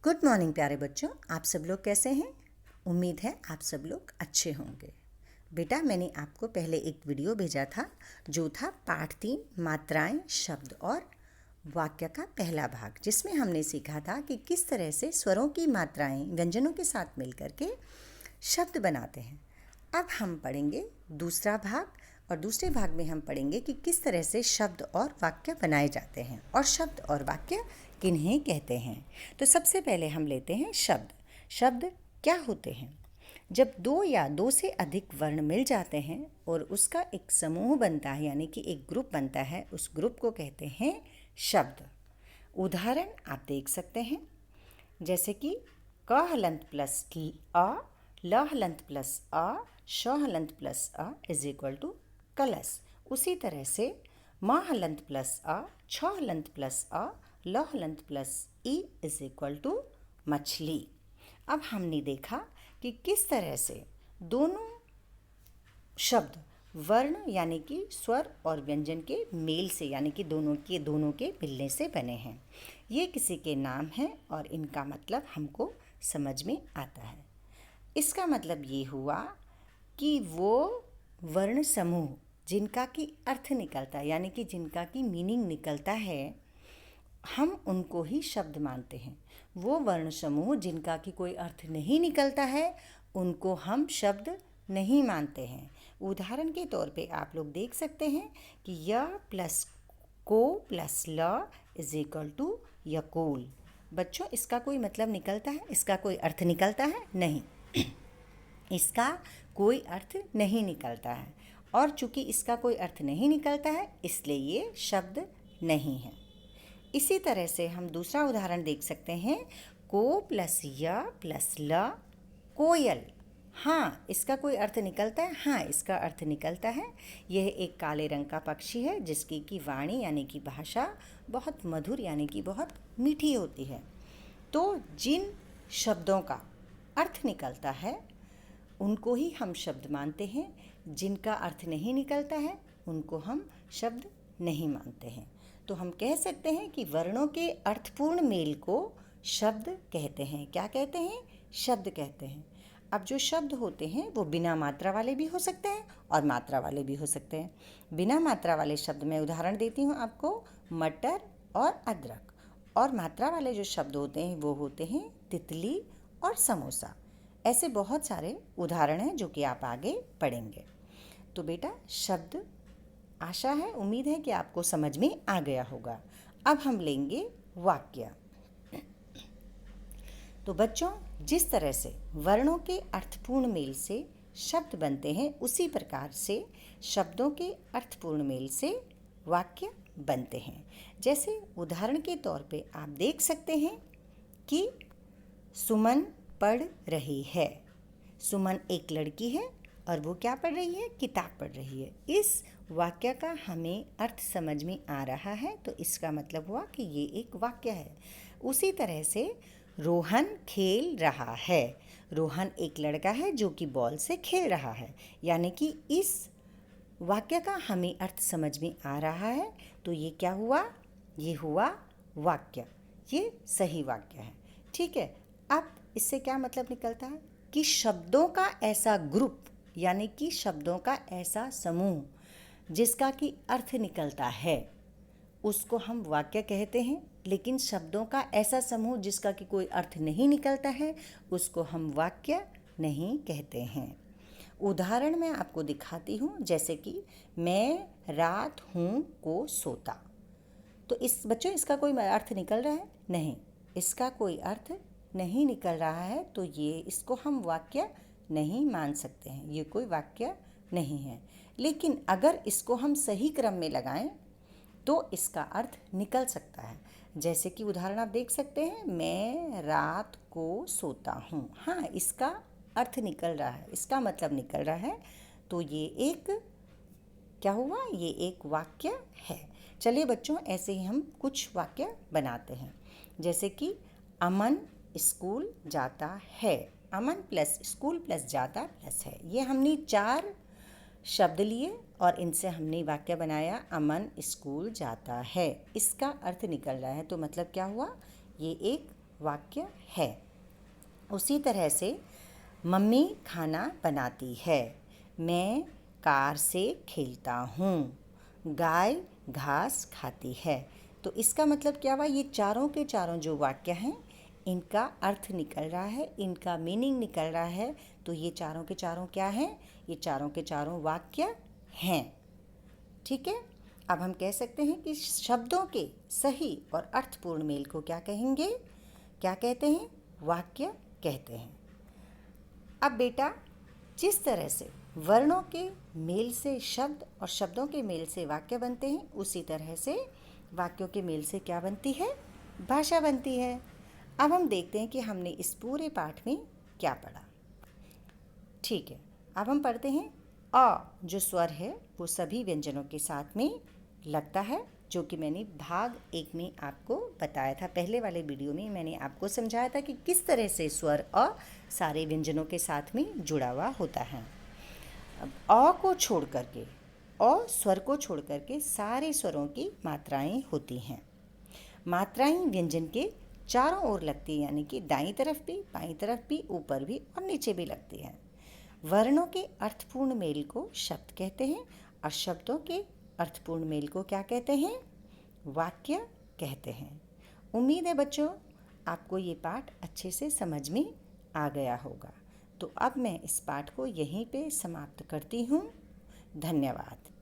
Good morning प्यारे बच्चों, आप सब लोग कैसे हैं? उम्मीद है आप सब लोग अच्छे होंगे। बेटा, मैंने आपको पहले एक वीडियो भेजा था जो था पाठ 3 मात्राएं, शब्द और वाक्य का पहला भाग, जिसमें हमने सीखा था कि किस तरह से स्वरों की मात्राएं व्यंजनों के साथ मिलकर के शब्द बनाते हैं। अब हम पढ़ेंगे दूसरा भाग, और दूसरे भाग में हम पढ़ेंगे कि किस तरह से शब्द और वाक्य बनाए जाते हैं और शब्द और वाक्य किन्हें कहते हैं। तो सबसे पहले हम लेते हैं शब्द। शब्द क्या होते हैं? जब दो या दो से अधिक वर्ण मिल जाते हैं और उसका एक समूह बनता है, यानी कि एक ग्रुप बनता है, उस ग्रुप को कहते हैं शब्द। उदाहरण आप देख सकते हैं, जैसे कि क हलंत प्लस अ, ल हलंत प्लस अ, श हलंत प्लस अ इज इक्वल टू कलश। उसी तरह से म हलंत प्लस अ, छ हलंत प्लस अ, ल हलंत प्लस ई इज इक्वल टू मछली। अब हमने देखा कि किस तरह से दोनों शब्द वर्ण यानी कि स्वर और व्यंजन के मेल से, यानी कि दोनों के मिलने से बने हैं। ये किसी के नाम हैं और इनका मतलब हमको समझ में आता है। इसका मतलब ये हुआ कि वो वर्ण समूह जिनका की अर्थ निकलता है, यानी कि जिनका की मीनिंग निकलता है, हम उनको ही शब्द मानते हैं। वो वर्ण समूह जिनका की कोई अर्थ नहीं निकलता है, उनको हम शब्द नहीं मानते हैं। उदाहरण के तौर पे आप लोग देख सकते हैं कि य प्लस को प्लस ल इज इक्वल टू यकोल। बच्चों, इसका कोई मतलब निकलता है? इसका कोई अर्थ निकलता है? नहीं। इसका कोई अर्थ नहीं निकलता है, और चूंकि इसका कोई अर्थ नहीं निकलता है, इसलिए ये शब्द नहीं है। इसी तरह से हम दूसरा उदाहरण देख सकते हैं, को प्लस य प्लस ल कोयल। हाँ, इसका कोई अर्थ निकलता है? हाँ, इसका अर्थ निकलता है। यह एक काले रंग का पक्षी है जिसकी की वाणी यानी कि भाषा बहुत मधुर यानी कि बहुत मीठी होती है। तो जिन शब्दों का अर्थ निकलता है उनको ही हम शब्द मानते हैं, जिनका अर्थ नहीं निकलता है उनको हम शब्द नहीं मानते हैं। तो हम कह सकते हैं कि वर्णों के अर्थपूर्ण मेल को शब्द कहते हैं। क्या कहते हैं? शब्द कहते हैं। अब जो शब्द होते हैं वो बिना मात्रा वाले भी हो सकते हैं और मात्रा वाले भी हो सकते हैं। बिना मात्रा वाले शब्द में उदाहरण देती हूँ आपको, मटर और अदरक। और मात्रा वाले जो शब्द होते हैं वो होते हैं तितली और समोसा। ऐसे बहुत सारे उदाहरण हैं जो कि आप आगे पढ़ेंगे। तो बेटा, शब्द, आशा है, उम्मीद है कि आपको समझ में आ गया होगा। अब हम लेंगे वाक्य। तो बच्चों, जिस तरह से वर्णों के अर्थपूर्ण मेल से शब्द बनते हैं, उसी प्रकार से शब्दों के अर्थपूर्ण मेल से वाक्य बनते हैं। जैसे उदाहरण के तौर पे आप देख सकते हैं कि सुमन पढ़ रही है। सुमन एक लड़की है और वो क्या पढ़ रही है? किताब पढ़ रही है। इस वाक्य का हमें अर्थ समझ में आ रहा है, तो इसका मतलब हुआ कि ये एक वाक्य है। उसी तरह से रोहन खेल रहा है। रोहन एक लड़का है जो कि बॉल से खेल रहा है, यानी कि इस वाक्य का हमें अर्थ समझ में आ रहा है। तो ये क्या हुआ? ये हुआ वाक्य। ये सही वाक्य है। ठीक है। अब इससे क्या मतलब निकलता है कि शब्दों का ऐसा ग्रुप, यानी कि शब्दों का ऐसा समूह जिसका कि अर्थ निकलता है, उसको हम वाक्य कहते हैं। लेकिन शब्दों का ऐसा समूह जिसका कि कोई अर्थ नहीं निकलता है, उसको हम वाक्य नहीं कहते हैं। उदाहरण मैं आपको दिखाती हूँ, जैसे कि मैं रात हूँ को सोता। तो इस बच्चों, इसका कोई अर्थ निकल रहा है? नहीं, इसका कोई अर्थ नहीं निकल रहा है, तो ये इसको हम वाक्य नहीं मान सकते हैं। ये कोई वाक्य नहीं है। लेकिन अगर इसको हम सही क्रम में लगाएं तो इसका अर्थ निकल सकता है। जैसे कि उदाहरण आप देख सकते हैं, मैं रात को सोता हूँ। हाँ, इसका अर्थ निकल रहा है, इसका मतलब निकल रहा है। तो ये एक क्या हुआ? ये एक वाक्य है। चलिए बच्चों, ऐसे ही हम कुछ वाक्य बनाते हैं। जैसे कि अमन स्कूल जाता है। अमन प्लस स्कूल प्लस जाता प्लस है। ये हमने 4 शब्द लिए और इनसे हमने वाक्य बनाया, अमन स्कूल जाता है। इसका अर्थ निकल रहा है, तो मतलब क्या हुआ? ये एक वाक्य है। उसी तरह से मम्मी खाना बनाती है, मैं कार से खेलता हूँ, गाय घास खाती है। तो इसका मतलब क्या हुआ, ये चारों के चारों जो वाक्य हैं इनका अर्थ निकल रहा है, इनका मीनिंग निकल रहा है। तो ये चारों के चारों क्या हैं, ये चारों के चारों वाक्य हैं। ठीक है, अब हम कह सकते हैं कि शब्दों के सही और अर्थपूर्ण मेल को क्या कहेंगे, क्या कहते हैं, वाक्य कहते हैं। अब बेटा, जिस तरह से वर्णों के मेल से शब्द और शब्दों के मेल से वाक्य बनते हैं, उसी तरह से वाक्यों के मेल से क्या बनती है, भाषा बनती है। अब हम देखते हैं कि हमने इस पूरे पाठ में क्या पढ़ा। ठीक है, अब हम पढ़ते हैं अ जो स्वर है वो सभी व्यंजनों के साथ में लगता है, जो कि मैंने भाग 1 में आपको बताया था। पहले वाले वीडियो में मैंने आपको समझाया था कि किस तरह से स्वर अ सारे व्यंजनों के साथ में जुड़ा हुआ होता है। अब अ को छोड़ करके, अ स्वर को छोड़ करके सारे स्वरों की मात्राएं होती हैं। मात्राएं व्यंजन के चारों ओर लगती है, यानी कि दाईं तरफ भी, बाईं तरफ भी, ऊपर भी और नीचे भी लगती है। वर्णों के अर्थपूर्ण मेल को शब्द कहते हैं और शब्दों के अर्थपूर्ण मेल को क्या कहते हैं, वाक्य कहते हैं। उम्मीद है बच्चों आपको ये पाठ अच्छे से समझ में आ गया होगा। तो अब मैं इस पाठ को यहीं पे समाप्त करती हूँ। धन्यवाद।